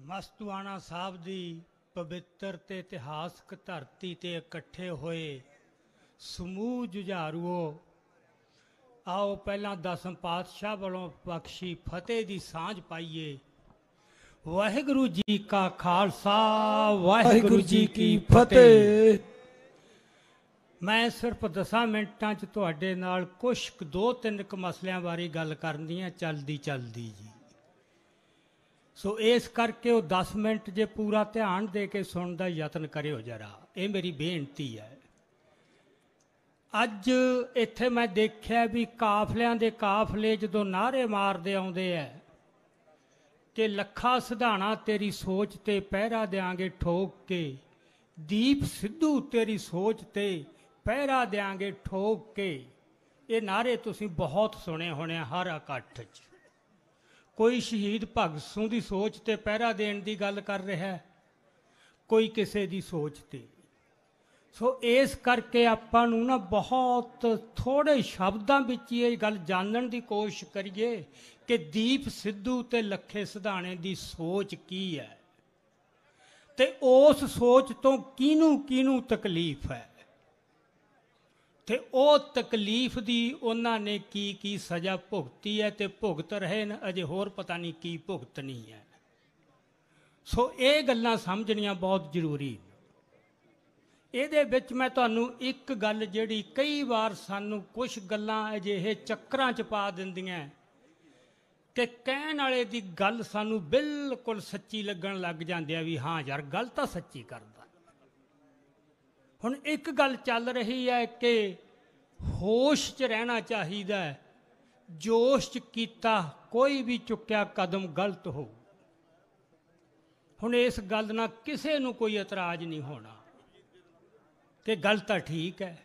ਮਸਤੂਆਣਾ ਸਾਹਿਬ ਦੀ ਪਵਿੱਤਰ ਤੇ ਇਤਿਹਾਸਕ ਧਰਤੀ ਤੇ ਇਕੱਠੇ ਹੋਏ ਸਮੂਹ ਜੁਝਾਰੂਓ, आओ पहला दसम पातशाह वालों बख्शी फतेह दी सांझ पाइए। वाहिगुरु जी का खालसा, वाहिगुरु जी की फतेह। मैं सिर्फ 10 मिनटां च तुहाडे नाल कुछ दो तीन मसलियां बारे गल करनी है चलदी चलदी जी। सो इस करके वो 10 मिनट जे पूरा ध्यान दे के सुनने का यत्न करियो जरा, ये मेरी बेनती है। अज इत्थे मैं देखिया भी काफलियां दे काफले जदों नारे मारदे आउंदे है कि लखा सिधाणा तेरी सोच ते पहरा देंगे ठोक के, दीप सिद्धू तेरी सोच ते पहरा देंगे ठोक के। ये नारे तुसीं बहुत सुने होने हर इकट्ठ च। कोई शहीद भगत सिंह दी सोच ते पहरा देण दी गल कर रहा है, कोई किसी दी सोच ते। सो इस करके आपां नूं ना बहुत थोड़े शब्दां विच ये गल जानन दी कोशिश करिए कि दीप सिद्धू ते लखे सिधाणे दी सोच की है ते उस सोच तो किनू किनू तकलीफ है ते ओ तकलीफ दी उन्हां ने की सज़ा भुगती है ते भुगत रहे न, अजे होर पता नहीं की भुगतनी है। सो ये गल्लां समझणियां बहुत जरूरी। ਇਹਦੇ ਵਿੱਚ मैं ਤੁਹਾਨੂੰ एक गल ਜਿਹੜੀ कई बार सानू कुछ गल्लां अजिहे ਚੱਕਰਾਂ 'ਚ ਪਾ ਦਿੰਦੀਆਂ कि ਕਹਿਣ ਵਾਲੇ ਦੀ ਗੱਲ सानू बिल्कुल सच्ची लगन लग ਜਾਂਦੀ है भी हाँ यार गल तो सच्ची करदा। हुण एक गल चल रही है कि होश 'ਚ रहना चाहिए, जोश 'ਚ कीता कोई भी चुक्या कदम गलत हो। हुण इस गल नाल किसे नू कोई इतराज़ नहीं होना कि गल तो ठीक है।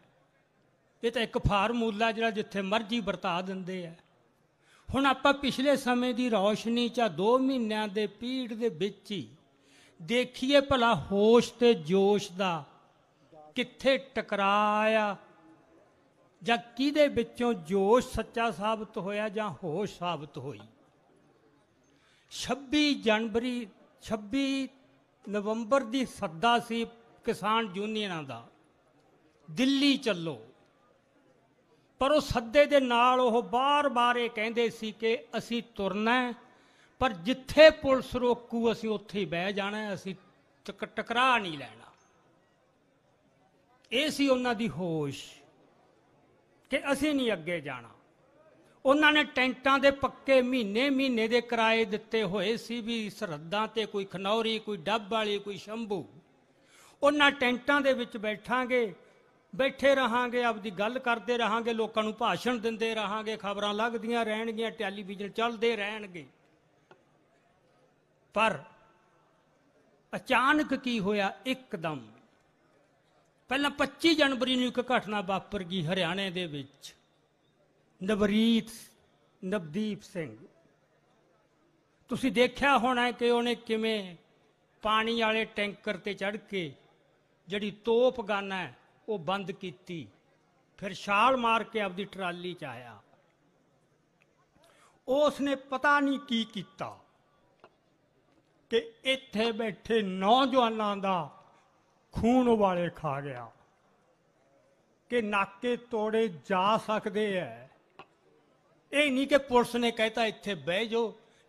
ये तो एक फार्मूला जिहड़ा जिथे मर्जी वरता दिंदे है। हुण आपां पिछले समय की रोशनी च 2 महीनों के पीड़ दे विच ही देखिए भला होश ते जोश दा कित्थे टकराया जां किहदे विचों जोश सच्चा साबित होया जां होश साबित होई। 26 नवंबर की सद्दा सी किसान यूनियनां दा, दिल्ली चलो, पर वो सद्दे दे नाल वो बार बार ये कहंदे सी कि असी तुरना है, पर जिथे पुलिस रोकू असी उत्थे ही बह जाना है, असी टकरा नहीं लेना। ये सी उन्हां दी होश कि असी नहीं अगे जाना। उन्होंने टेंटां दे पक्के महीने महीने दे किराए दिते होए सी भी सरहदां ते कोई खनौरी, कोई डब वाली, कोई शंभू। उन्हां टेंटां दे विच बैठांगे, बैठे रहांगे, आपदी गल करते रहांगे, लोगों नूं भाषण दिंदे रहांगे, खबरां लगदियां रहणगियां, टैलीविजन चलते रहणगे। पर अचानक की होया, एकदम पहला 25 जनवरी नूं एक घटना वापर गई हरियाणे दे विच। नवदीप सिंह तुसीं देखिया होना है कि उन्हें किवें पानी वाले टैंकर ते चढ़ के जिहड़ी तोप गन है वो बंद की, फिर छाल मार के आपदी ट्राली च आया। उसने पता नहीं की कीता कि इत्थे बैठे नौजवानों का खून वाले खा गया कि नाके तोड़े जा सकते हैं। ये नहीं कि पुलिस ने कहता इत्थे बह जाओ,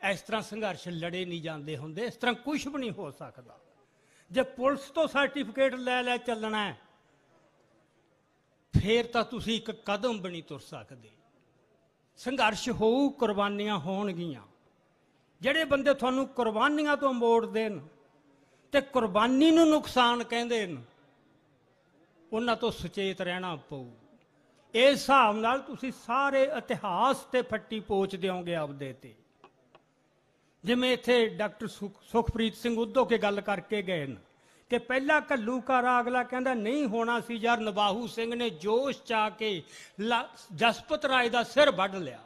इस तरह संघर्ष लड़े नहीं जाते होंगे, इस तरह कुछ भी नहीं हो सकता। जे पुलिस तो सर्टिफिकेट लै चलना है फिर तो तुसी एक कदम भी नहीं तुर सकते। संघर्ष होऊ, कुर्बानियां होणगियां। जिहड़े बंदे तुहानूं कुर्बानियां तो मोड़ देन ते कुर्बानी नूं नुकसान कहंदे न, उन्हां तो सचेत रहना पऊ। इस हिसाब नाल तुसी सारे इतिहास ते फट्टी पोच दिओगे आपदे ते। जिवें इत्थे डॉक्टर सुखप्रीत सिंह उद्धो के गल करके गए न कि पहला घल्लूकारा, अगला कहता नहीं होना सी यार, नवाहू सिंह ने जोश चा के जसपत राय का सिर वढ़ लिया।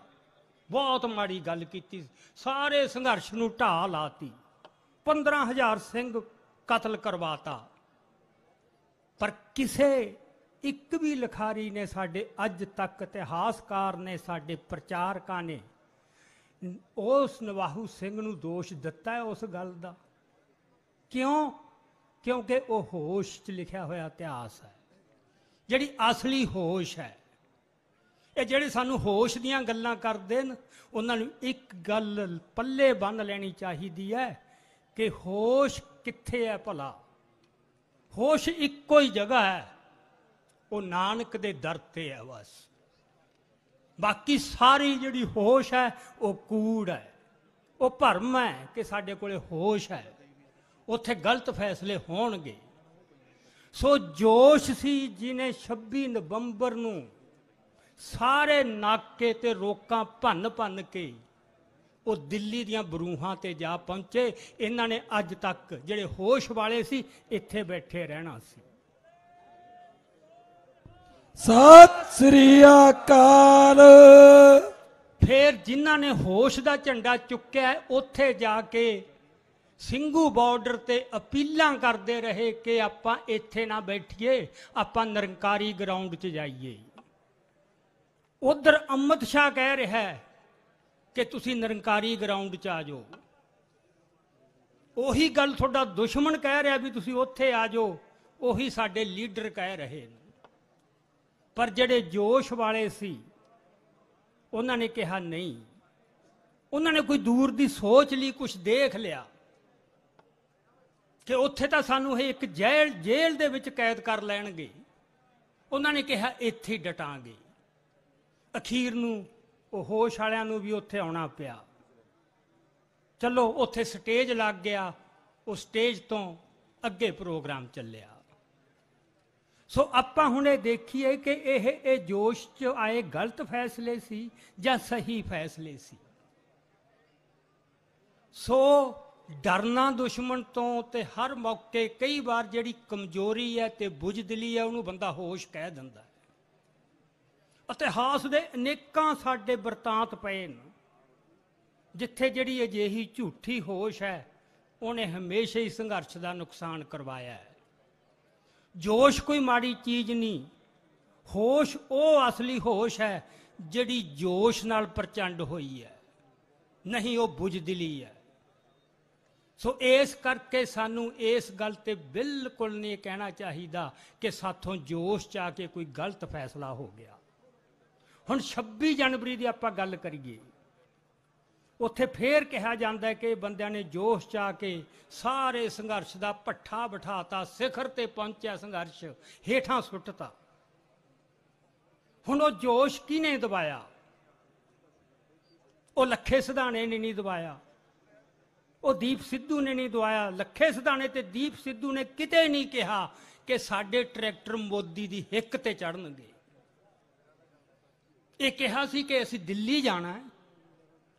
बहुत माड़ी गल की, सारे संघर्ष नूं ढाह लाती, 15,000 सिंह कतल करवाता। पर किसे एक भी लिखारी ने साडे अज तक, इतिहासकार ने, साडे प्रचारकां ने उस नवाहू सिंह नूं दोष दिता है उस गल दा? क्यों? क्योंकि वो होश च लिखा होया इतिहास है, जिहड़ी असली होश है। ये ਜਿਹੜੇ ਸਾਨੂੰ ਹੋਸ਼ ਦੀਆਂ ਗੱਲਾਂ ਕਰਦੇ ਨੇ ਉਹਨਾਂ ਨੂੰ ਇੱਕ ਗੱਲ ਪੱਲੇ ਬੰਨ੍ਹ ਲੈਣੀ ਚਾਹੀਦੀ ਹੈ ਕਿ ਹੋਸ਼ ਕਿੱਥੇ ਹੈ ਭਲਾ। ਹੋਸ਼ ਇੱਕੋ ਹੀ ਜਗ੍ਹਾ ਹੈ, ਉਹ ਨਾਨਕ ਦੇ ਦਰ ਤੇ ਹੈ ਬਸ। ਬਾਕੀ ਸਾਰੀ ਜਿਹੜੀ ਹੋਸ਼ ਹੈ ਉਹ ਕੂੜ ਹੈ, ਉਹ ਭਰਮ ਹੈ ਕਿ ਸਾਡੇ ਕੋਲੇ ਹੋਸ਼ ਹੈ, ਉੱਥੇ ਗਲਤ ਫੈਸਲੇ ਹੋਣਗੇ। ਸੋ ਜੋਸ਼ ਸੀ ਜਿਹਨੇ 26 ਨਵੰਬਰ ਨੂੰ ਸਾਰੇ ਨਾਕੇ ਤੇ ਰੋਕਾਂ ਭੰਨ ਭੰਨ ਕੇ ਉਹ ਦਿੱਲੀ ਦੀਆਂ ਬਰੂਹਾਂ ਤੇ ਜਾ ਪਹੁੰਚੇ। ਇਹਨਾਂ ਨੇ ਅੱਜ ਤੱਕ ਜਿਹੜੇ ਹੋਸ਼ ਵਾਲੇ ਸੀ ਇੱਥੇ ਬੈਠੇ ਰਹਿਣਾ ਸੀ। ਸਤਿ ਸ੍ਰੀ ਅਕਾਲ। ਫਿਰ ਜਿਨ੍ਹਾਂ ਨੇ ਹੋਸ਼ ਦਾ ਝੰਡਾ ਚੁੱਕਿਆ ਉੱਥੇ ਜਾ ਕੇ ਸਿੰਘੂ ਬਾਰਡਰ ਤੇ ਅਪੀਲਾਂ ਕਰਦੇ ਰਹੇ ਕਿ ਆਪਾਂ ਇੱਥੇ ਨਾ ਬੈਠੀਏ, ਆਪਾਂ ਨਿਰੰਕਾਰੀ ਗਰਾਊਂਡ 'ਚ ਜਾਈਏ। ਉਧਰ ਅਮਿਤ ਸ਼ਾਹ ਕਹਿ ਰਿਹਾ ਕਿ ਤੁਸੀਂ ਨਿਰੰਕਾਰੀ ਗਰਾਊਂਡ 'ਚ ਆ ਜਾਓ। ਉਹੀ ਗੱਲ ਤੁਹਾਡਾ ਦੁਸ਼ਮਣ ਕਹਿ ਰਿਹਾ ਵੀ ਤੁਸੀਂ ਉੱਥੇ ਆ ਜਾਓ, ਉਹੀ ਸਾਡੇ ਲੀਡਰ ਕਹਿ ਰਹੇ ਨੇ। ਪਰ ਜਿਹੜੇ ਜੋਸ਼ ਵਾਲੇ ਸੀ ਉਹਨਾਂ ਨੇ ਕਿਹਾ ਨਹੀਂ। ਉਹਨਾਂ ਨੇ ਕੋਈ ਦੂਰ ਦੀ ਸੋਚ ਲਈ, ਕੁਝ ਦੇਖ ਲਿਆ ਕਿ ਉੱਥੇ ਤਾਂ ਸਾਨੂੰ ਇਹ ਇੱਕ ਜੇਲ੍ਹ ਦੇ ਵਿੱਚ ਕੈਦ ਕਰ ਲੈਣਗੇ। ਉਹਨਾਂ ਨੇ ਕਿਹਾ ਇੱਥੇ ਹੀ ਡਟਾਂਗੇ। ਅਖੀਰ ਨੂੰ ਉਹ ਹੋਸ਼ ਵਾਲਿਆਂ ਨੂੰ ਵੀ ਉੱਥੇ ਆਉਣਾ ਪਿਆ। ਚਲੋ ਉੱਥੇ ਸਟੇਜ ਲੱਗ ਗਿਆ, ਉਹ ਸਟੇਜ ਤੋਂ ਅੱਗੇ ਪ੍ਰੋਗਰਾਮ ਚੱਲਿਆ। ਸੋ ਆਪਾਂ ਹੁਣ ਇਹ ਦੇਖੀਏ ਕਿ ਇਹ ਜੋਸ਼ 'ਚ ਆਏ ਗਲਤ ਫੈਸਲੇ ਸੀ ਜਾਂ ਸਹੀ ਫੈਸਲੇ ਸੀ। ਸੋ ਡਰਨਾ ਦੁਸ਼ਮਣ ਤੋਂ ਤੇ ਹਰ ਮੌਕੇ ਕਈ ਵਾਰ ਜਿਹੜੀ ਕਮਜ਼ੋਰੀ ਹੈ ਤੇ ਬੁਝਦਿਲੀ ਹੈ ਉਹਨੂੰ ਬੰਦਾ ਹੋਸ਼ ਕਹਿ ਦਿੰਦਾ ਹੈ। ਇਤਿਹਾਸ ਦੇ ਅਨੇਕਾਂ ਸਾਡੇ ਬਿਰਤਾਂਤ ਪਏ ਨੇ ਜਿੱਥੇ ਜਿਹੜੀ ਅਜਿਹੀ ਝੂਠੀ ਹੋਸ਼ ਹੈ ਉਹਨੇ ਹਮੇਸ਼ਾ ਹੀ ਸੰਘਰਸ਼ ਦਾ ਨੁਕਸਾਨ ਕਰਵਾਇਆ ਹੈ। ਜੋਸ਼ ਕੋਈ ਮਾੜੀ ਚੀਜ਼ ਨਹੀਂ, ਹੋਸ਼ ਉਹ ਅਸਲੀ ਹੋਸ਼ ਹੈ ਜਿਹੜੀ ਜੋਸ਼ ਨਾਲ ਪ੍ਰਚੰਡ ਹੋਈ ਹੈ, ਨਹੀਂ ਉਹ ਬੁਝਦਿਲੀ ਹੈ। ਸੋ ਇਸ ਕਰਕੇ ਸਾਨੂੰ ਇਸ ਗੱਲ ਤੇ ਬਿਲਕੁਲ ਨਹੀਂ ਕਹਿਣਾ ਚਾਹੀਦਾ ਕਿ ਸਾਥੋਂ ਜੋਸ਼ 'ਚ ਆ ਕੇ ਕੋਈ ਗਲਤ ਫੈਸਲਾ ਹੋ ਗਿਆ। ਹੁਣ 26 ਜਨਵਰੀ ਦੀ ਆਪਾਂ ਗੱਲ ਕਰੀਏ, ਉੱਥੇ ਫੇਰ ਕਿਹਾ ਜਾਂਦਾ ਕਿ ਬੰਦਿਆਂ ਨੇ ਜੋਸ਼ 'ਚ ਆ ਕੇ ਸਾਰੇ ਸੰਘਰਸ਼ ਦਾ ਭੱਠਾ ਬਿਠਾਤਾ, ਸਿਖਰ ਤੇ ਪਹੁੰਚਿਆ ਸੰਘਰਸ਼, ਹੇਠਾਂ ਸੁੱਟਤਾ। ਹੁਣ ਉਹ ਜੋਸ਼ ਕਿਹਨੇ ਦਬਾਇਆ? ਉਹ ਲੱਖੇ ਸਿਧਾਣੇ ਨੇ ਨਹੀਂ ਦਬਾਇਆ, ਉਹ ਦੀਪ ਸਿੱਧੂ ਨੇ ਨਹੀਂ ਦਵਾਇਆ। ਲੱਖੇ ਸਿਧਾਣੇ ਤੇ ਦੀਪ ਸਿੱਧੂ ਨੇ ਕਿਤੇ ਨਹੀਂ ਕਿਹਾ ਕਿ ਸਾਡੇ ਟਰੈਕਟਰ ਮੋਦੀ ਦੀ ਹਿੱਕ ਤੇ ਚੜਨਗੇ। ਇਹ ਕਿਹਾ ਸੀ ਕਿ ਅਸੀਂ ਦਿੱਲੀ ਜਾਣਾ ਹੈ,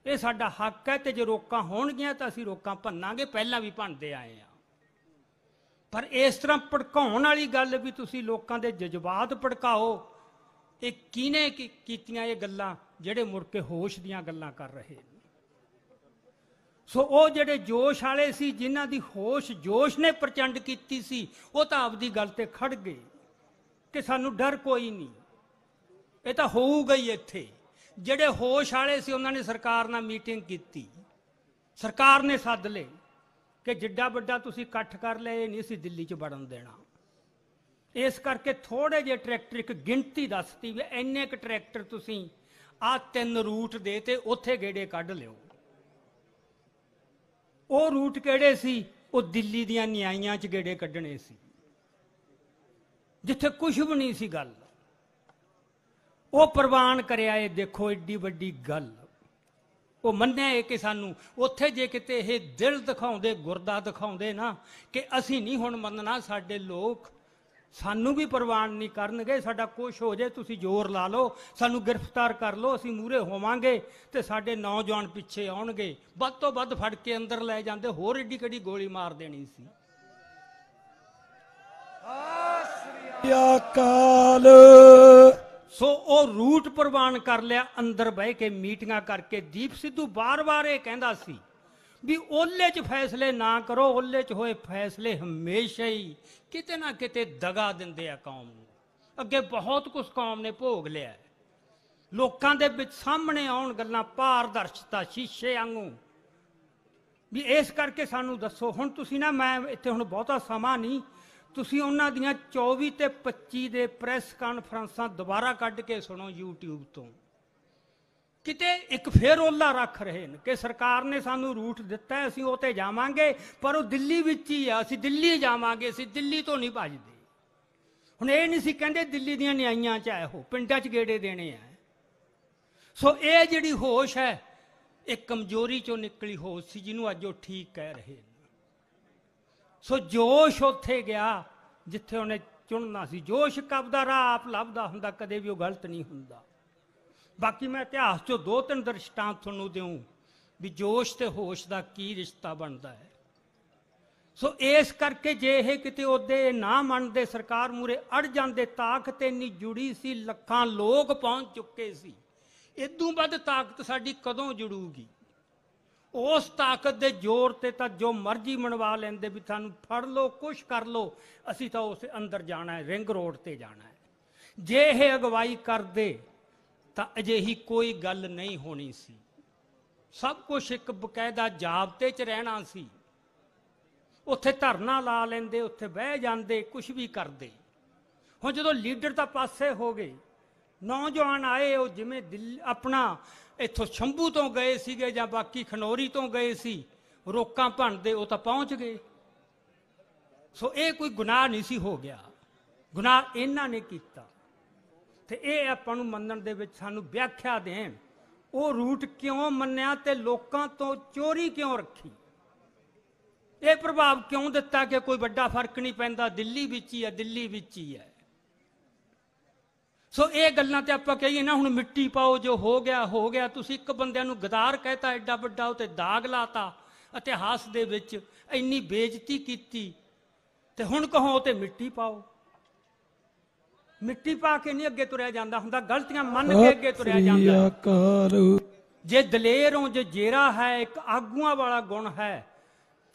ਇਹ ਸਾਡਾ ਹੱਕ ਹੈ, ਤੇ ਜੇ ਰੋਕਾਂ ਹੋਣਗੀਆਂ ਤਾਂ ਅਸੀਂ ਰੋਕਾਂ ਭੰਨਾਂਗੇ, ਪਹਿਲਾਂ ਵੀ ਭੰਨਦੇ ਆਏ ਆ। ਪਰ ਇਸ ਤਰ੍ਹਾਂ ਭੜਕਾਉਣ ਵਾਲੀ ਗੱਲ ਵੀ ਤੁਸੀਂ ਲੋਕਾਂ ਦੇ ਜਜ਼ਬਾਤ ਭੜਕਾਓ, ਇਹ ਕਿਹਨੇ ਕੀਤੀਆਂ ਇਹ ਗੱਲਾਂ ਜਿਹੜੇ ਮੁੜ ਕੇ ਹੋਸ਼ ਦੀਆਂ ਗੱਲਾਂ ਕਰ ਰਹੇ ਨੇ। ਸੋ ਉਹ ਜਿਹੜੇ ਜੋਸ਼ ਵਾਲੇ ਸੀ, ਜਿਨ੍ਹਾਂ ਦੀ ਹੋਸ਼ ਜੋਸ਼ ਨੇ ਪ੍ਰਚੰਡ ਕੀਤੀ ਸੀ, ਉਹ ਤਾਂ ਆਪਦੀ ਗੱਲ ਤੇ ਖੜ ਗਏ ਕਿ ਸਾਨੂੰ ਡਰ ਕੋਈ ਨਹੀਂ, ਇਹ ਤਾਂ ਹੋਊਗਾ ਹੀ ਇੱਥੇ। ਜਿਹੜੇ ਹੋਸ਼ ਵਾਲੇ ਸੀ ਉਹਨਾਂ ਨੇ ਸਰਕਾਰ ਨਾਲ ਮੀਟਿੰਗ ਕੀਤੀ, ਸਰਕਾਰ ਨੇ ਸੱਦ ਲਏ ਕਿ ਜਿੱਡਾ ਵੱਡਾ ਤੁਸੀਂ ਇਕੱਠ ਕਰ ਲਏ, ਨਹੀਂ ਅਸੀਂ ਦਿੱਲੀ 'ਚ ਵੜਨ ਦੇਣਾ। ਇਸ ਕਰਕੇ ਥੋੜੇ ਜਿਹੇ ਟਰੈਕਟਰ, ਇੱਕ ਗਿਣਤੀ ਦੱਸਤੀ ਵੀ ਇੰਨੇ ਕੁ ਟਰੈਕਟਰ ਤੁਸੀਂ ਆਹ 3 ਰੂਟ ਦੇ ਤੇ ਉੱਥੇ ਗੇੜੇ ਕੱਢ ਲਿਓ। ਉਹ ਰੂਟ ਕਿਹੜੇ ਸੀ? ਉਹ ਦਿੱਲੀ ਦੀਆਂ ਨਿਆਈਆਂ 'ਚ ਗੇੜੇ ਕੱਢਣੇ ਸੀ, ਜਿੱਥੇ ਕੁਝ ਵੀ ਨਹੀਂ ਸੀ ਗੱਲ। ਉਹ ਪ੍ਰਵਾਨ ਕਰਿਆ। ਇਹ ਦੇਖੋ ਏਡੀ ਵੱਡੀ ਗੱਲ। ਉਹ ਮੰਨਿਆ ਕਿ ਸਾਨੂੰ ਉੱਥੇ ਜੇ ਕਿਤੇ ਇਹ ਦਿਲ ਦਿਖਾਉਂਦੇ, ਗੁਰਦਾ ਦਿਖਾਉਂਦੇ ਨਾ ਕਿ ਅਸੀਂ ਨਹੀਂ ਹੁਣ ਮੰਨਣਾ, ਸਾਡੇ ਲੋਕ ਸਾਨੂੰ ਵੀ ਪ੍ਰਵਾਨ ਨਹੀਂ ਕਰਨਗੇ, ਸਾਡਾ ਕੁਛ ਹੋ ਜਾਏ ਤੁਸੀਂ ਜ਼ੋਰ ਲਾ ਲਓ, ਸਾਨੂੰ ਗ੍ਰਿਫਤਾਰ ਕਰ ਲਓ, ਅਸੀਂ ਮੂਹਰੇ ਹੋਵਾਂਗੇ ਤੇ ਸਾਡੇ ਨੌਜਵਾਨ ਪਿੱਛੇ ਆਉਣਗੇ, ਵੱਧ ਤੋਂ ਵੱਧ ਫੜ ਕੇ ਅੰਦਰ ਲੈ ਜਾਂਦੇ, ਹੋਰ ਏਡੀ ਕਿਹੜੀ ਗੋਲੀ ਮਾਰ ਦੇਣੀ ਸੀ। ਅਕਾਲ। ਸੋ ਉਹ ਰੂਟ ਪ੍ਰਵਾਨ ਕਰ ਲਿਆ, ਅੰਦਰ ਬਹਿ ਕੇ ਮੀਟਿੰਗਾਂ ਕਰਕੇ। ਦੀਪ ਸਿੱਧੂ ਬਾਰ-ਬਾਰ ਇਹ ਕਹਿੰਦਾ ਸੀ ਵੀ ਓਲੇ 'ਚ ਫੈਸਲੇ ਨਾ ਕਰੋ, ਓਲੇ 'ਚ ਹੋਏ ਫੈਸਲੇ ਹਮੇਸ਼ਾ ਹੀ ਕਿਤੇ ਨਾ ਕਿਤੇ ਦਗਾ ਦਿੰਦੇ ਆ ਕੌਮ ਨੂੰ। ਅੱਗੇ ਬਹੁਤ ਕੁਝ ਕੌਮ ਨੇ ਭੋਗ ਲਿਆ, ਲੋਕਾਂ ਦੇ ਵਿੱਚ ਸਾਹਮਣੇ ਆਉਣ ਗੱਲਾਂ, ਪਾਰਦਰਸ਼ਤਾ, ਸ਼ੀਸ਼ੇ ਵਾਂਗੂ ਵੀ ਇਸ ਕਰਕੇ ਸਾਨੂੰ ਦੱਸੋ। ਹੁਣ ਤੁਸੀਂ ਨਾ, ਮੈਂ ਇੱਥੇ ਹੁਣ ਬਹੁਤਾ ਸਮਾਂ ਨਹੀਂ, ਤੁਸੀਂ ਉਹਨਾਂ ਦੀਆਂ 24 ਤੇ 25 ਦੇ ਪ੍ਰੈਸ ਕਾਨਫਰੰਸਾਂ ਦੁਬਾਰਾ ਕੱਢ ਕੇ ਸੁਣੋ YouTube ਤੋਂ। ਕਿਤੇ ਇੱਕ ਫੇਰ ਓਲਾ ਰੱਖ ਰਹੇ ਨੇ ਕਿ ਸਰਕਾਰ ਨੇ ਸਾਨੂੰ ਰੂਟ ਦਿੱਤਾ ਹੈ, ਅਸੀਂ ਉਹ ਤੇ ਜਾਵਾਂਗੇ, ਪਰ ਉਹ ਦਿੱਲੀ ਵਿੱਚ ਹੀ ਆ, ਅਸੀਂ ਦਿੱਲੀ ਜਾਵਾਂਗੇ, ਅਸੀਂ ਦਿੱਲੀ ਤੋਂ ਨਹੀਂ ਭੱਜਦੇ। ਹੁਣ ਇਹ ਨਹੀਂ ਸੀ ਕਹਿੰਦੇ ਦਿੱਲੀ ਦੀਆਂ ਨਿਆਈਆਂ 'ਚ ਆਏ ਹੋ, ਪਿੰਡਾਂ 'ਚ ਗੇੜੇ ਦੇਣੇ ਆ। ਸੋ ਇਹ ਜਿਹੜੀ ਹੋਸ਼ ਹੈ, ਇਹ ਕਮਜ਼ੋਰੀ 'ਚੋਂ ਨਿਕਲੀ ਹੋਸ਼ ਸੀ, ਜਿਹਨੂੰ ਅੱਜ ਉਹ ਠੀਕ ਕਹਿ ਰਹੇ ਨੇ। ਸੋ ਜੋਸ਼ ਉੱਥੇ ਗਿਆ ਜਿੱਥੇ ਉਹਨੇ ਚੁਣਨਾ ਸੀ। ਜੋਸ਼ ਕਬ ਦਾ ਰਾਹ ਆਪ ਲੱਭਦਾ ਹੁੰਦਾ, ਕਦੇ ਵੀ ਉਹ ਗਲਤ ਨਹੀਂ ਹੁੰਦਾ। ਬਾਕੀ ਮੈਂ ਇਤਿਹਾਸ 'ਚੋਂ 2-3 ਦ੍ਰਿਸ਼ਟਾਂਤ ਤੁਹਾਨੂੰ ਦਿਉਂ ਵੀ ਜੋਸ਼ ਤੇ ਹੋਸ਼ ਦਾ ਕੀ ਰਿਸ਼ਤਾ ਬਣਦਾ ਹੈ। ਸੋ ਇਸ ਕਰਕੇ ਜੇ ਇਹ ਕਿਤੇ ਉਹਦੇ ਨਾ ਮੰਨਦੇ, ਸਰਕਾਰ ਮੂਰੇ ਅੜ ਜਾਂਦੇ, ਤਾਕਤ ਇੰਨੀ ਜੁੜੀ ਸੀ, ਲੱਖਾਂ ਲੋਕ ਪਹੁੰਚ ਚੁੱਕੇ ਸੀ। ਇਦੋਂ ਵੱਧ ਤਾਕਤ ਸਾਡੀ ਕਦੋਂ ਜੁੜੂਗੀ? ਉਸ ਤਾਕਤ ਦੇ ਜ਼ੋਰ ਤੇ ਤਾਂ ਜੋ ਮਰਜ਼ੀ ਮਨਵਾ ਲੈਂਦੇ, ਵੀ ਸਾਨੂੰ ਫੜ ਲਓ, ਕੁਛ ਕਰ ਲਓ, ਅਸੀਂ ਤਾਂ ਉਸ ਅੰਦਰ ਜਾਣਾ ਹੈ, ਰਿੰਗ ਰੋਡ ਤੇ ਜਾਣਾ ਹੈ। ਜੇ ਇਹ ਅਗਵਾਈ ਕਰਦੇ ਤਾਂ ਅਜਿਹੀ ਕੋਈ ਗੱਲ ਨਹੀਂ ਹੋਣੀ ਸੀ। ਸਭ ਕੁਛ ਇੱਕ ਬਕਾਇਦਾ ਜਾਬਤੇ 'ਚ ਰਹਿਣਾ ਸੀ। ਉੱਥੇ ਧਰਨਾ ਲਾ ਲੈਂਦੇ, ਉੱਥੇ ਬਹਿ ਜਾਂਦੇ, ਕੁਛ ਵੀ ਕਰਦੇ। ਹੁਣ ਜਦੋਂ ਲੀਡਰ ਤਾਂ ਪਾਸੇ ਹੋ ਗਏ, ਨੌਜਵਾਨ ਆਏ, ਉਹ ਜਿਵੇਂ ਦਿੱਲੀ ਆਪਣਾ ਇੱਥੋਂ ਸ਼ੰਭੂ ਤੋਂ ਗਏ ਸੀਗੇ ਜਾਂ ਬਾਕੀ ਖਨੌਰੀ ਤੋਂ ਗਏ ਸੀ, ਰੋਕਾਂ ਭੰਨਦੇ, ਉਹ ਤਾਂ ਪਹੁੰਚ ਗਏ। ਸੋ ਇਹ ਕੋਈ ਗੁਨਾਹ ਨਹੀਂ ਸੀ ਹੋ ਗਿਆ, ਗੁਨਾਹ ਇਹਨਾਂ ਨੇ ਕੀਤਾ। ਤੇ ਇਹ ਆਪਾਂ ਨੂੰ ਮੰਨਣ ਦੇ ਵਿੱਚ ਸਾਨੂੰ ਵਿਆਖਿਆ ਦੇਣ, ਉਹ ਰੂਟ ਕਿਉਂ ਮੰਨਿਆ ਤੇ ਲੋਕਾਂ ਤੋਂ ਚੋਰੀ ਕਿਉਂ ਰੱਖੀ, ਇਹ ਪ੍ਰਭਾਵ ਕਿਉਂ ਦਿੱਤਾ ਕਿ ਕੋਈ ਵੱਡਾ ਫਰਕ ਨਹੀਂ ਪੈਂਦਾ, ਦਿੱਲੀ ਵਿੱਚ ਹੀ ਹੈ, ਦਿੱਲੀ ਵਿੱਚ ਹੀ ਹੈ। ਸੋ ਇਹ ਗੱਲਾਂ ਤੇ ਆਪਾਂ ਕਹੀਏ ਨਾ, ਹੁਣ ਮਿੱਟੀ ਪਾਓ, ਜੋ ਹੋ ਗਿਆ ਹੋ ਗਿਆ। ਤੁਸੀਂ ਇੱਕ ਬੰਦਿਆਂ ਨੂੰ ਗਦਾਰ ਕਹਿਤਾ, ਐਡਾ ਵੱਡਾ ਉਹ ਤੇ ਦਾਗ ਲਾਤਾ, ਇਤਿਹਾਸ ਦੇ ਵਿੱਚ ਇੰਨੀ ਬੇਇੱਜ਼ਤੀ ਕੀਤੀ, ਤੇ ਹੁਣ ਕਹੋ ਤੇ ਮਿੱਟੀ ਪਾਓ। ਮਿੱਟੀ ਪਾ ਕੇ ਨਹੀਂ ਅੱਗੇ ਤੁਰਿਆ ਜਾਂਦਾ ਹੁੰਦਾ, ਗਲਤੀਆਂ ਮੰਨ ਕੇ ਅੱਗੇ ਤੁਰਿਆ ਜਾਂਦਾ। ਜੇ ਦਲੇਰ ਹੋ, ਜੇ ਜੇਰਾ ਹੈ, ਇੱਕ ਆਗੂਆਂ ਵਾਲਾ ਗੁਣ ਹੈ,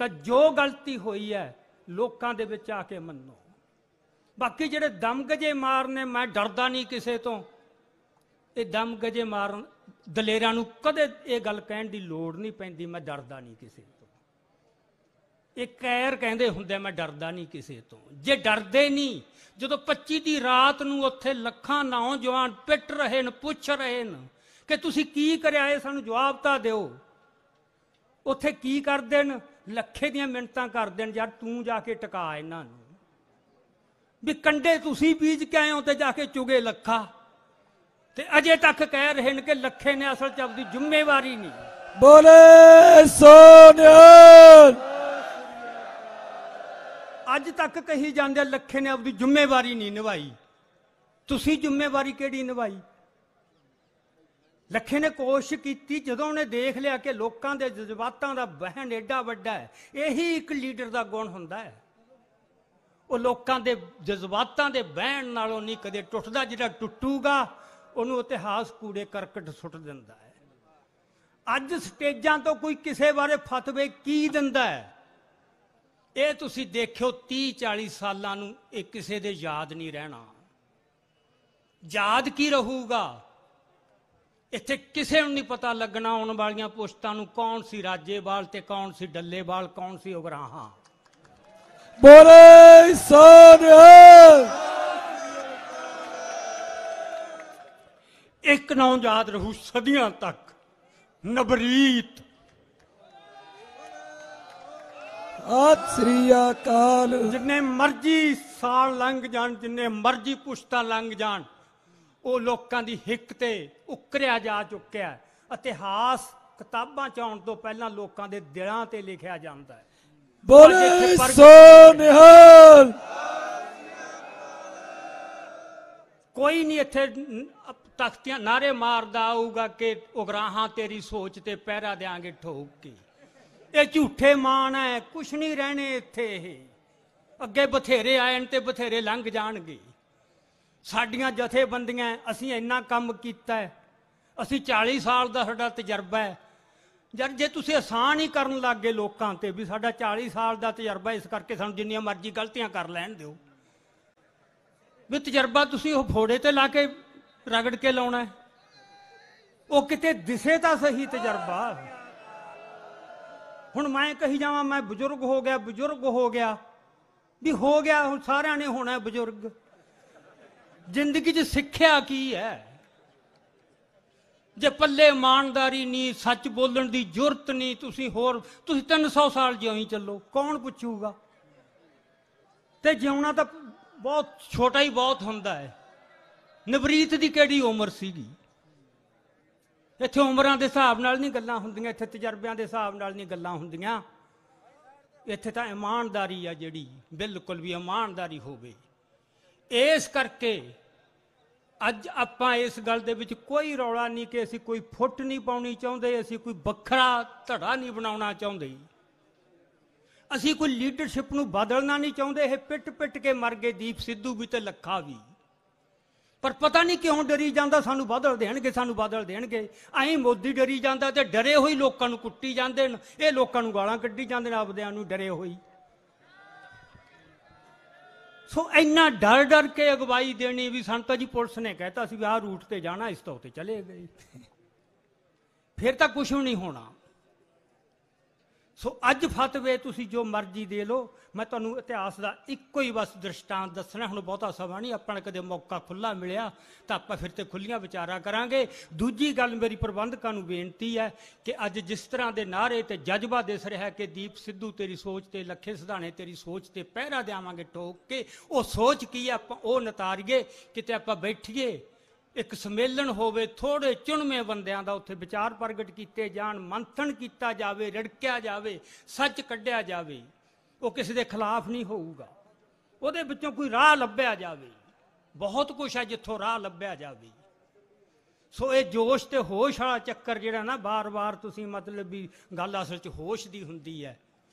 ਤਾਂ ਜੋ ਗਲਤੀ ਹੋਈ ਹੈ ਲੋਕਾਂ ਦੇ ਵਿੱਚ ਆ ਕੇ ਮੰਨੋ। ਬਾਕੀ ਜਿਹੜੇ ਦਮਗਜੇ ਮਾਰਨੇ, ਮੈਂ ਡਰਦਾ ਨਹੀਂ ਕਿਸੇ ਤੋਂ, ਇਹ ਦਮਗਜੇ ਮਾਰਨ ਦਲੇਰਾਂ ਨੂੰ ਕਦੇ ਇਹ ਗੱਲ ਕਹਿਣ ਦੀ ਲੋੜ ਨਹੀਂ ਪੈਂਦੀ, ਮੈਂ ਡਰਦਾ ਨਹੀਂ ਕਿਸੇ ਤੋਂ। ਇਹ ਕੈਰ ਕਹਿੰਦੇ ਹੁੰਦੇ, ਮੈਂ ਡਰਦਾ ਨਹੀਂ ਕਿਸੇ ਤੋਂ। ਜੇ ਡਰਦੇ ਨਹੀਂ, ਜਦੋਂ 25 ਦੀ ਰਾਤ ਨੂੰ ਉੱਥੇ ਲੱਖਾਂ ਨੌਜਵਾਨ ਪਿੱਟ ਰਹੇ ਨੇ, ਪੁੱਛ ਰਹੇ ਨੇ ਕਿ ਤੁਸੀਂ ਕੀ ਕਰਿਆ, ਇਹ ਸਾਨੂੰ ਜਵਾਬ ਤਾਂ ਦਿਓ। ਉੱਥੇ ਕੀ ਕਰਦੇ ਨੇ? ਲੱਖੇ ਦੀਆਂ ਮਿੰਨਤਾਂ ਕਰਦੇ ਨੇ, ਯਾਰ ਤੂੰ ਜਾ ਕੇ ਟਿਕਾ ਇਹਨਾਂ ਨੂੰ, ਵੀ ਕੰਡੇ ਤੁਸੀਂ ਬੀਜ ਕੇ ਆਏ ਹੋ ਤੇ ਜਾ ਕੇ ਚੁਗੇ ਲੱਖਾ। ਤੇ ਅਜੇ ਤੱਕ ਕਹਿ ਰਹੇ ਨੇ ਕਿ ਲੱਖੇ ਨੇ ਅਸਲ 'ਚ ਆਪਣੀ ਜ਼ਿੰਮੇਵਾਰੀ ਨਹੀਂ। ਬੋਲੇ ਸੋਨਿਆਲ। ਅੱਜ ਤੱਕ ਕਹੀ ਜਾਂਦੇ ਲੱਖੇ ਨੇ ਆਪਣੀ ਜ਼ਿੰਮੇਵਾਰੀ ਨਹੀਂ ਨਿਭਾਈ। ਤੁਸੀਂ ਜ਼ਿੰਮੇਵਾਰੀ ਕਿਹੜੀ ਨਿਭਾਈ? ਲੱਖੇ ਨੇ ਕੋਸ਼ਿਸ਼ ਕੀਤੀ, ਜਦੋਂ ਉਹਨੇ ਦੇਖ ਲਿਆ ਕਿ ਲੋਕਾਂ ਦੇ ਜਜ਼ਬਾਤਾਂ ਦਾ ਵਹਿਣ ਏਡਾ ਵੱਡਾ ਹੈ। ਇਹੀ ਇੱਕ ਲੀਡਰ ਦਾ ਗੁਣ ਹੁੰਦਾ ਹੈ, ਉਹ ਲੋਕਾਂ ਦੇ ਜਜ਼ਬਾਤਾਂ ਦੇ ਵਹਿਣ ਨਾਲੋਂ ਨਹੀਂ ਕਦੇ ਟੁੱਟਦਾ। ਜਿਹੜਾ ਟੁੱਟੂਗਾ ਉਹਨੂੰ ਇਤਿਹਾਸ ਕੂੜੇ ਕਰਕਟ ਸੁੱਟ ਦਿੰਦਾ ਹੈ। ਅੱਜ ਸਟੇਜਾਂ ਤੋਂ ਕੋਈ ਕਿਸੇ ਬਾਰੇ ਫਤਵੇ ਕੀ ਦਿੰਦਾ ਹੈ, ਇਹ ਤੁਸੀਂ ਦੇਖਿਓ 30-40 ਸਾਲਾਂ ਨੂੰ ਇਹ ਕਿਸੇ ਦੇ ਯਾਦ ਨਹੀਂ ਰਹਿਣਾ। ਯਾਦ ਕੀ ਰਹੂਗਾ? ਇੱਥੇ ਕਿਸੇ ਨੂੰ ਨਹੀਂ ਪਤਾ ਲੱਗਣਾ ਆਉਣ ਵਾਲੀਆਂ ਪੁਸ਼ਤਾਂ ਨੂੰ ਕੌਣ ਸੀ ਰਾਜੇਵਾਲ ਤੇ ਕੌਣ ਸੀ ਡੱਲੇਵਾਲ, ਕੌਣ ਸੀ ਉਗਰਾਹਾਂ। ਬੋਲੇ ਸੋਨਿਆਲ। ਇੱਕ ਨਾਂ ਯਾਦ ਰਹੂ ਸਦੀਆਂ ਤੱਕ, ਨਵਰੀਤ। ਸਤਿ ਸ੍ਰੀ ਅਕਾਲ। ਜਿੰਨੇ ਮਰਜ਼ੀ ਸਾਲ ਲੰਘ ਜਾਣ, ਜਿੰਨੇ ਮਰਜ਼ੀ ਪੁਸ਼ਤਾਂ ਲੰਘ ਜਾਣ, ਉਹ ਲੋਕਾਂ ਦੀ ਹਿੱਕ ਤੇ ਉਕਰਿਆ ਜਾ ਚੁੱਕਿਆ। ਇਤਿਹਾਸ ਕਿਤਾਬਾਂ 'ਚ ਆਉਣ ਤੋਂ ਪਹਿਲਾਂ ਲੋਕਾਂ ਦੇ ਦਿਲਾਂ ਤੇ ਲਿਖਿਆ ਜਾਂਦਾ ਹੈ। ਬੋਲੇ ਸੋਨਿਆਲ। ਕੋਈ ਨਹੀਂ ਇੱਥੇ ਤਖਤੀਆਂ ਨਾਰੇ ਮਾਰਦਾ ਆਊਗਾ ਕਿ ਉਗਰਾਹਾਂ ਤੇਰੀ ਸੋਚ ਤੇ ਪਹਿਰਾ ਦਿਆਂਗੇ ਠੋਕ ਕੇ। ਇਹ ਝੂਠੇ ਮਾਣ ਹੈ, ਕੁਛ ਨਹੀਂ ਰਹਿਣੇ ਇੱਥੇ। ਇਹ ਅੱਗੇ ਬਥੇਰੇ ਆਏ ਤੇ ਬਥੇਰੇ ਲੰਘ ਜਾਣਗੇ। ਸਾਡੀਆਂ ਜਥੇਬੰਦੀਆਂ, ਅਸੀਂ ਇੰਨਾ ਕੰਮ ਕੀਤਾ ਹੈ, ਅਸੀਂ 40 ਸਾਲ ਦਾ ਸਾਡਾ ਤਜਰਬਾ ਹੈ। ਯਾਰ ਜੇ ਤੁਸੀਂ ਆਸਾਨ ਹੀ ਕਰਨ ਲੱਗ ਗਏ ਲੋਕਾਂ ਤੇ ਵੀ ਸਾਡਾ 40 ਸਾਲ ਦਾ ਤਜਰਬਾ, ਇਸ ਕਰਕੇ ਸਾਨੂੰ ਜਿੰਨੀਆਂ ਮਰਜ਼ੀ ਗਲਤੀਆਂ ਕਰ ਲੈਣ ਦਿਓ, ਵੀ ਤਜਰਬਾ ਤੁਸੀਂ ਉਹ ਫੋੜੇ ਤੇ ਲਾ ਕੇ ਰਗੜ ਕੇ ਲਾਉਣਾ ਹੈ। ਉਹ ਕਿਤੇ ਦਿਸੇ ਤਾਂ ਸਹੀ ਤਜਰਬਾ। ਹੁਣ ਮੈਂ ਕਹੀ ਜਾਵਾਂ ਮੈਂ ਬਜ਼ੁਰਗ ਹੋ ਗਿਆ ਵੀ ਹੋ ਗਿਆ, ਹੁਣ ਸਾਰਿਆਂ ਨੇ ਹੋਣਾ ਬਜ਼ੁਰਗ। ਜ਼ਿੰਦਗੀ 'ਚ ਸਿੱਖਿਆ ਕੀ ਹੈ? ਜੇ ਪੱਲੇ ਇਮਾਨਦਾਰੀ ਨਹੀਂ, ਸੱਚ ਬੋਲਣ ਦੀ ਜੁਰਤ ਨਹੀਂ, ਤੁਸੀਂ 300 ਸਾਲ ਜਿਉਂ ਹੀ ਚੱਲੋ, ਕੌਣ ਪੁੱਛੂਗਾ? ਤੇ ਜਿਉਣਾ ਤਾਂ ਬਹੁਤ ਛੋਟਾ ਹੀ ਬਹੁਤ ਹੁੰਦਾ ਹੈ। ਨਵਰੀਤ ਦੀ ਕਿਹੜੀ ਉਮਰ ਸੀਗੀ? ਇੱਥੇ ਉਮਰਾਂ ਦੇ ਹਿਸਾਬ ਨਾਲ ਨਹੀਂ ਗੱਲਾਂ ਹੁੰਦੀਆਂ, ਇੱਥੇ ਤਜਰਬਿਆਂ ਦੇ ਹਿਸਾਬ ਨਾਲ ਨਹੀਂ ਗੱਲਾਂ ਹੁੰਦੀਆਂ। ਇੱਥੇ ਤਾਂ ਇਮਾਨਦਾਰੀ ਆ ਜਿਹੜੀ, ਬਿਲਕੁਲ ਵੀ ਇਮਾਨਦਾਰੀ ਹੋਵੇ। ਇਸ ਕਰਕੇ ਅੱਜ ਆਪਾਂ ਇਸ ਗੱਲ ਦੇ ਵਿੱਚ ਕੋਈ ਰੌਲਾ ਨਹੀਂ ਕਿ ਅਸੀਂ ਕੋਈ ਫੁੱਟ ਨਹੀਂ ਪਾਉਣੀ ਚਾਹੁੰਦੇ, ਅਸੀਂ ਕੋਈ ਵੱਖਰਾ ਧੜਾ ਨਹੀਂ ਬਣਾਉਣਾ ਚਾਹੁੰਦੇ, ਅਸੀਂ ਕੋਈ ਲੀਡਰਸ਼ਿਪ ਨੂੰ ਬਦਲਣਾ ਨਹੀਂ ਚਾਹੁੰਦੇ। ਇਹ ਪਿੱਟ ਕੇ ਮਰ ਗਏ ਦੀਪ ਸਿੱਧੂ ਵੀ ਤੇ ਲੱਖਾ ਵੀ, ਪਰ ਪਤਾ ਨਹੀਂ ਕਿਉਂ ਡਰੀ ਜਾਂਦਾ ਸਾਨੂੰ ਬਦਲ ਦੇਣਗੇ। ਐਂ ਮੋਦੀ ਡਰੀ ਜਾਂਦਾ ਤੇ ਡਰੇ ਹੋਈ ਲੋਕਾਂ ਨੂੰ ਕੁੱਟੀ ਜਾਂਦੇ ਨੇ, ਇਹ ਲੋਕਾਂ ਨੂੰ ਗਾਲਾਂ ਕੱਢੀ ਜਾਂਦੇ ਨੇ ਆਪਦਿਆਂ ਨੂੰ ਡਰੇ ਹੋਈ। ਸੋ ਇੰਨਾ ਡਰ ਕੇ ਅਗਵਾਈ ਦੇਣੀ ਵੀ ਸਾਨੂੰ ਤਾਂ ਜੀ ਪੁਲਿਸ ਨੇ ਕਹਿਤਾ ਸੀ ਵੀ ਆਹ ਰੂਟ ਤੇ ਜਾਣਾ, ਇਸ ਤੋਂ ਉੱਤੇ ਚਲੇ ਗਏ, ਫਿਰ ਤਾਂ ਕੁਛ ਵੀ ਨਹੀਂ ਹੋਣਾ। ਸੋ ਅੱਜ ਫਤਵੇ ਤੁਸੀਂ ਜੋ ਮਰਜ਼ੀ ਦੇ ਲਓ, ਮੈਂ ਤੁਹਾਨੂੰ ਇਤਿਹਾਸ ਦਾ ਇੱਕੋ ਹੀ ਬਸ ਦ੍ਰਿਸ਼ਟਾਂਤ ਦੱਸਣਾ। ਹੁਣ ਬਹੁਤਾ ਸਮਾਂ ਨਹੀਂ, ਆਪਾਂ ਨੂੰ ਕਦੇ ਮੌਕਾ ਖੁੱਲ੍ਹਾ ਮਿਲਿਆ ਤਾਂ ਆਪਾਂ ਫਿਰ ਤੇ ਖੁੱਲ੍ਹੀਆਂ ਵਿਚਾਰਾਂ ਕਰਾਂਗੇ। ਦੂਜੀ ਗੱਲ ਮੇਰੀ ਪ੍ਰਬੰਧਕਾਂ ਨੂੰ ਬੇਨਤੀ ਹੈ ਕਿ ਅੱਜ ਜਿਸ ਤਰ੍ਹਾਂ ਦੇ ਨਾਅਰੇ ਤੇ ਜਜ਼ਬਾ ਦਿਸ ਰਿਹਾ ਕਿ ਦੀਪ ਸਿੱਧੂ ਤੇਰੀ ਸੋਚ ਤੇ, ਲੱਖੇ ਸਿਧਾਣੇ ਤੇਰੀ ਸੋਚ ਤੇ ਪਹਿਰਾ ਦੇਵਾਂਗੇ ਠੋਕ ਕੇ, ਉਹ ਸੋਚ ਕੀ ਹੈ ਆਪਾਂ ਉਹ ਨਿਤਾਰੀਏ। ਕਿਤੇ ਆਪਾਂ ਬੈਠੀਏ, ਇੱਕ ਸੰਮੇਲਨ ਹੋਵੇ, ਥੋੜੇ ਚੁਣਵੇਂ ਬੰਦਿਆਂ ਦਾ ਉੱਥੇ ਵਿਚਾਰ ਪ੍ਰਗਟ ਕੀਤੇ ਜਾਣ, ਮੰਥਨ ਕੀਤਾ ਜਾਵੇ, ਰਿੜਕਿਆ ਜਾਵੇ, ਸੱਚ ਕੱਢਿਆ ਜਾਵੇ। ਉਹ ਕਿਸੇ ਦੇ ਖਿਲਾਫ ਨਹੀਂ ਹੋਊਗਾ, ਉਹਦੇ ਵਿੱਚੋਂ ਕੋਈ ਰਾਹ ਲੱਭਿਆ ਜਾਵੇ। ਬਹੁਤ ਕੁਛ ਹੈ ਜਿੱਥੋਂ ਰਾਹ ਲੱਭਿਆ ਜਾਵੇ। ਸੋ ਇਹ ਜੋਸ਼ ਤੇ ਹੋਸ਼ ਵਾਲਾ ਚੱਕਰ ਜਿਹੜਾ ਨਾ ਬਾਰ-ਬਾਰ ਤੁਸੀਂ ਮਤਲਬ ਵੀ ਗੱਲ ਅਸਲ 'ਚ ਹੋਸ਼ ਦੀ ਹੁੰਦੀ ਹੈ,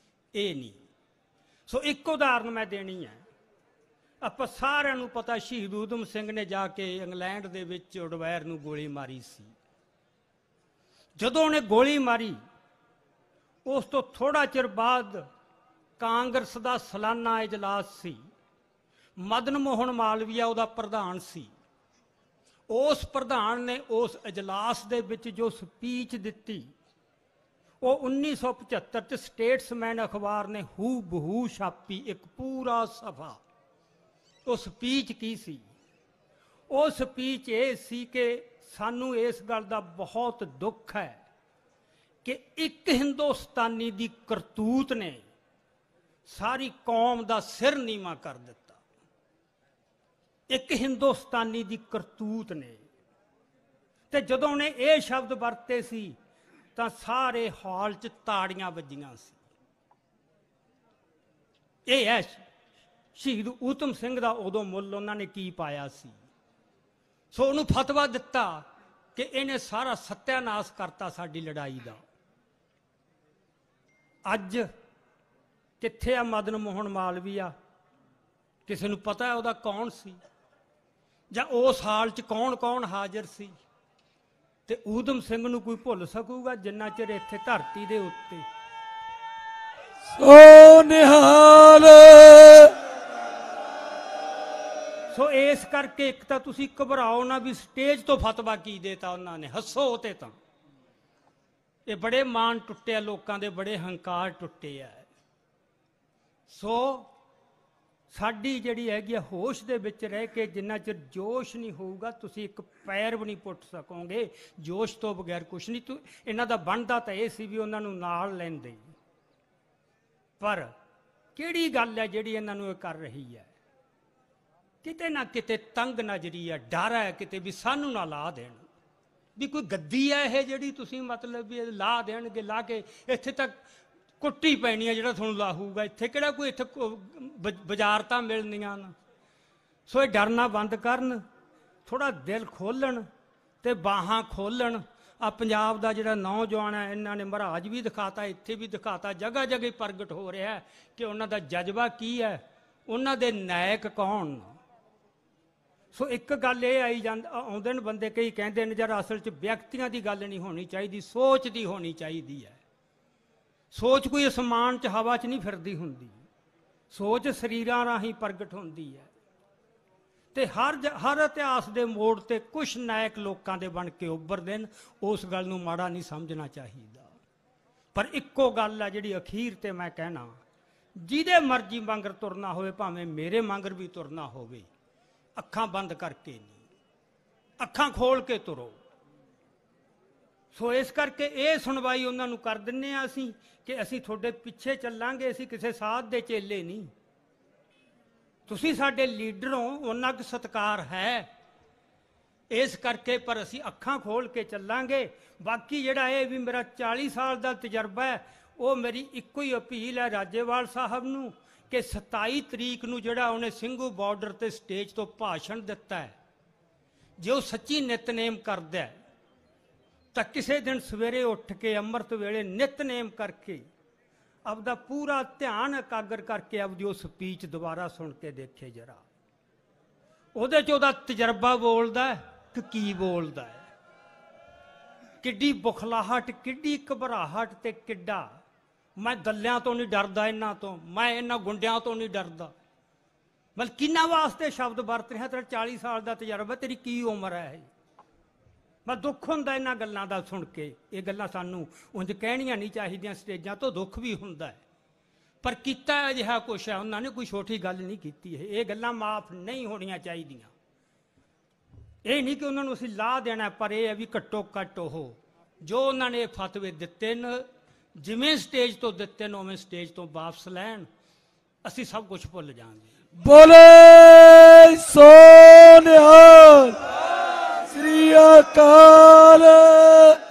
ਇਹ ਨਹੀਂ। ਸੋ ਇੱਕ ਉਦਾਹਰਨ ਮੈਂ ਦੇਣੀ ਹੈ। ਆਪਾਂ ਸਾਰਿਆਂ ਨੂੰ ਪਤਾ ਸ਼ਹੀਦ ਊਧਮ ਸਿੰਘ ਨੇ ਜਾ ਕੇ ਇੰਗਲੈਂਡ ਦੇ ਵਿੱਚ ਉਡਵੈਰ ਨੂੰ ਗੋਲੀ ਮਾਰੀ ਸੀ। ਜਦੋਂ ਉਹਨੇ ਗੋਲੀ ਮਾਰੀ, ਉਸ ਤੋਂ ਥੋੜਾ ਚਿਰ ਬਾਅਦ ਕਾਂਗਰਸ ਦਾ ਸਾਲਾਨਾ ਇਜਲਾਸ ਸੀ। ਮਦਨ ਮੋਹਨ ਮਾਲਵੀਆ ਉਹਦਾ ਪ੍ਰਧਾਨ ਸੀ। ਉਸ ਪ੍ਰਧਾਨ ਨੇ ਉਸ ਇਜਲਾਸ ਦੇ ਵਿੱਚ ਜੋ ਸਪੀਚ ਦਿੱਤੀ, ਉਹ 1975 'ਚ ਸਟੇਟਸਮੈਨ ਅਖਬਾਰ ਨੇ ਹੂ ਬਹੂ ਛਾਪੀ, ਇੱਕ ਪੂਰਾ ਸਫਾ। ਉਹ ਸਪੀਚ ਕੀ ਸੀ? ਉਹ ਸਪੀਚ ਇਹ ਸੀ ਕਿ ਸਾਨੂੰ ਇਸ ਗੱਲ ਦਾ ਬਹੁਤ ਦੁੱਖ ਹੈ ਕਿ ਇੱਕ ਹਿੰਦੁਸਤਾਨੀ ਦੀ ਕਰਤੂਤ ਨੇ ਸਾਰੀ ਕੌਮ ਦਾ ਸਿਰ ਨੀਵਾਂ ਕਰ ਦਿੱਤਾ। ਇੱਕ ਹਿੰਦੁਸਤਾਨੀ ਦੀ ਕਰਤੂਤ ਨੇ। ਤੇ ਜਦੋਂ ਉਹਨੇ ਇਹ ਸ਼ਬਦ ਵਰਤੇ ਸੀ ਤਾਂ ਸਾਰੇ ਹਾਲ 'ਚ ਤਾੜੀਆਂ ਵੱਜੀਆਂ ਸੀ। ਇਹ ਹੈ ਸ਼ਹੀਦ ਊਧਮ ਸਿੰਘ ਦਾ ਉਦੋਂ ਮੁੱਲ ਉਹਨਾਂ ਨੇ ਕੀ ਪਾਇਆ ਸੀ। ਸੋ ਉਹਨੂੰ ਫਤਵਾ ਦਿੱਤਾ ਕਿ ਇਹਨੇ ਸਾਰਾ ਸੱਤਿਆਨਾਸ਼ ਕਰਤਾ ਸਾਡੀ ਲੜਾਈ ਦਾ। ਅੱਜ ਕਿੱਥੇ ਆ ਮਦਨ ਮੋਹਨ ਮਾਲਵੀਆ? ਕਿਸੇ ਨੂੰ ਪਤਾ ਉਹਦਾ ਕੌਣ ਸੀ, ਜਾਂ ਉਸ ਹਾਲ 'ਚ ਕੌਣ ਹਾਜ਼ਰ ਸੀ? ਤੇ ਊਧਮ ਸਿੰਘ ਨੂੰ ਕੋਈ ਭੁੱਲ ਸਕੂਗਾ ਜਿੰਨਾ ਚਿਰ ਇੱਥੇ ਧਰਤੀ ਦੇ ਉੱਤੇ ਸੋ ਨਿਹਾਲ। ਸੋ ਇਸ ਕਰਕੇ ਇੱਕ ਤਾਂ ਤੁਸੀਂ ਘਬਰਾਓ ਨਾ ਵੀ ਸਟੇਜ ਤੋਂ ਫਤਵਾ ਕੀ ਦੇਤਾ ਉਹਨਾਂ ਨੇ, ਹੱਸੋ ਤੇ ਤਾਂ ਇਹ ਬੜੇ ਮਾਣ ਟੁੱਟੇ ਆ ਲੋਕਾਂ ਦੇ, ਬੜੇ ਹੰਕਾਰ ਟੁੱਟੇ ਆ। ਸੋ ਸਾਡੀ ਜਿਹੜੀ ਹੈਗੀ ਆ ਹੋਸ਼ ਦੇ ਵਿੱਚ ਰਹਿ ਕੇ ਜਿੰਨਾ ਚਿਰ ਜੋਸ਼ ਨਹੀਂ ਹੋਊਗਾ ਤੁਸੀਂ ਇੱਕ ਪੈਰ ਵੀ ਨਹੀਂ ਪੁੱਟ ਸਕੋਗੇ। ਜੋਸ਼ ਤੋਂ ਬਗੈਰ ਕੁਛ ਨਹੀਂ। ਇਹਨਾਂ ਦਾ ਬਣਦਾ ਤਾਂ ਇਹ ਸੀ ਵੀ ਉਹਨਾਂ ਨੂੰ ਨਾਲ ਲੈਂਦੇ, ਪਰ ਕਿਹੜੀ ਗੱਲ ਹੈ ਜਿਹੜੀ ਇਹਨਾਂ ਨੂੰ ਇਹ ਕਰ ਰਹੀ ਹੈ? ਕਿਤੇ ਨਾ ਕਿਤੇ ਤੰਗ ਨਜ਼ਰੀ ਹੈ, ਡਰ ਹੈ ਕਿਤੇ ਵੀ ਸਾਨੂੰ ਨਾ ਲਾ ਦੇਣ, ਵੀ ਕੋਈ ਗੱਦੀ ਹੈ ਇਹ ਜਿਹੜੀ ਤੁਸੀਂ ਮਤਲਬ ਵੀ ਲਾ ਦੇਣਗੇ, ਲਾ ਕੇ ਇੱਥੇ ਤੱਕ ਕੁੱਟੀ ਪੈਣੀ ਹੈ ਜਿਹੜਾ ਤੁਹਾਨੂੰ ਲਾਹੂਗਾ। ਇੱਥੇ ਕਿਹੜਾ ਕੋਈ ਇੱਥੇ ਵਜ਼ਾਰਤਾਂ ਮਿਲਣੀਆਂ ਨਾ। ਸੋ ਇਹ ਡਰਨਾ ਬੰਦ ਕਰਨ, ਥੋੜਾ ਦਿਲ ਖੋਲਣ ਤੇ ਬਾਹਾਂ ਖੋਲਣ। ਆ ਪੰਜਾਬ ਦਾ ਜਿਹੜਾ ਨੌਜਵਾਨ ਹੈ, ਇਹਨਾਂ ਨੇ ਮਹਾਰਾਜ ਵੀ ਦਿਖਾਤਾ, ਇੱਥੇ ਵੀ ਦਿਖਾਤਾ, ਜਗ੍ਹਾ ਜਗ੍ਹਾ ਪ੍ਰਗਟ ਹੋ ਰਿਹਾ ਕਿ ਉਹਨਾਂ ਦਾ ਜਜ਼ਬਾ ਕੀ ਹੈ, ਉਹਨਾਂ ਦੇ ਨਾਇਕ ਕੌਣ। ਸੋ ਇੱਕ ਗੱਲ ਇਹ ਆਉਂਦੇ ਨੇ ਬੰਦੇ ਕਈ ਕਹਿੰਦੇ ਨੇ ਯਾਰ ਅਸਲ 'ਚ ਵਿਅਕਤੀਆਂ ਦੀ ਗੱਲ ਨਹੀਂ ਹੋਣੀ ਚਾਹੀਦੀ, ਸੋਚ ਦੀ ਹੋਣੀ ਚਾਹੀਦੀ ਹੈ। ਸੋਚ ਕੋਈ ਅਸਮਾਨ 'ਚ ਹਵਾ 'ਚ ਨਹੀਂ ਫਿਰਦੀ ਹੁੰਦੀ, ਸੋਚ ਸਰੀਰਾਂ ਰਾਹੀਂ ਪ੍ਰਗਟ ਹੁੰਦੀ ਹੈ। ਤੇ ਹਰ ਇਤਿਹਾਸ ਦੇ ਮੋੜ ਤੇ ਕੁਛ ਨਾਇਕ ਲੋਕਾਂ ਦੇ ਬਣ ਕੇ ਉੱਭਰਦੇ ਨੇ। ਉਸ ਗੱਲ ਨੂੰ ਮਾੜਾ ਨਹੀਂ ਸਮਝਣਾ ਚਾਹੀਦਾ। पर इक्को गल है जिहड़ी अखीर ते मैं कहना, जिहदे मर्जी मंगर तुरना होवे, भावें मेरे मंगर भी तुरना होवे, अखां बंद करके नहीं, अखां खोल के तुरो। सो इस करके ये सुनवाई उन्होंने कर दिन्ने आ असीं कि असीं तुहाडे पिछे चलांगे, असीं किसी साध दे चेले नहीं। तुसीं साडे लीडर हो, उन्ना क सत्कार है, इस करके पर असीं अखां खोल के चलांगे। बाकी जिहड़ा ये भी मेरा 40 साल का तजर्बा है, वो मेरी इक्को ही अपील है राजेवाल साहब नूं कि 27 तरीक नूं जिहड़ा उन्हें ਸਿੰਘੂ बॉर्डर ते स्टेज तो भाषण दिता है, जे वो सच्ची नितनेम करदा है तो किसी दिन सवेरे उठ के अमृत वेले नितनेम करके आपदा पूरा ध्यान एकागर करके आपदी वो स्पीच दोबारा सुन के देखे जरा, उहदे च उहदा तजर्बा बोलदा है कि की बोलदा है, किड्डी बुखलाहट, किड्डी घबराहट ते किड्डा मैं दलियां तो नहीं डरदा, इन्हां तो मैं इन्हां गुंडियां तो नहीं डरदा। मतलब किन्ना वास्ते शब्द वरत रहा, तेरा 40 साल का तजर्बा, तेरी की उम्र है। मैं दुख हुंदा इन्हां गल्लां दा सुन के, ये गल्लां सानूं उंज कहणियां नहीं चाहिदियां, स्टेजां तो दुख भी हुंदा है, पर कीता अजिहा कुछ है, उन्होंने कोई छोटी गल नहीं कीती है। ये गल्लां माफ नहीं होणियां चाहिदियां। ये नहीं कि उन्होंने असीं ला देना, पर यह है भी घट्टो घट्ट हो जो उन्होंने फतवे दिते न, जिमें स्टेज तो दिते न उवें स्टेज तो वापस लैन, असीं सब कुछ भुल जाएंगे। बोले सो निहाल, श्री अकाल।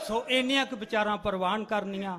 सो इन्नियां क विचारां प्रवान करनियां।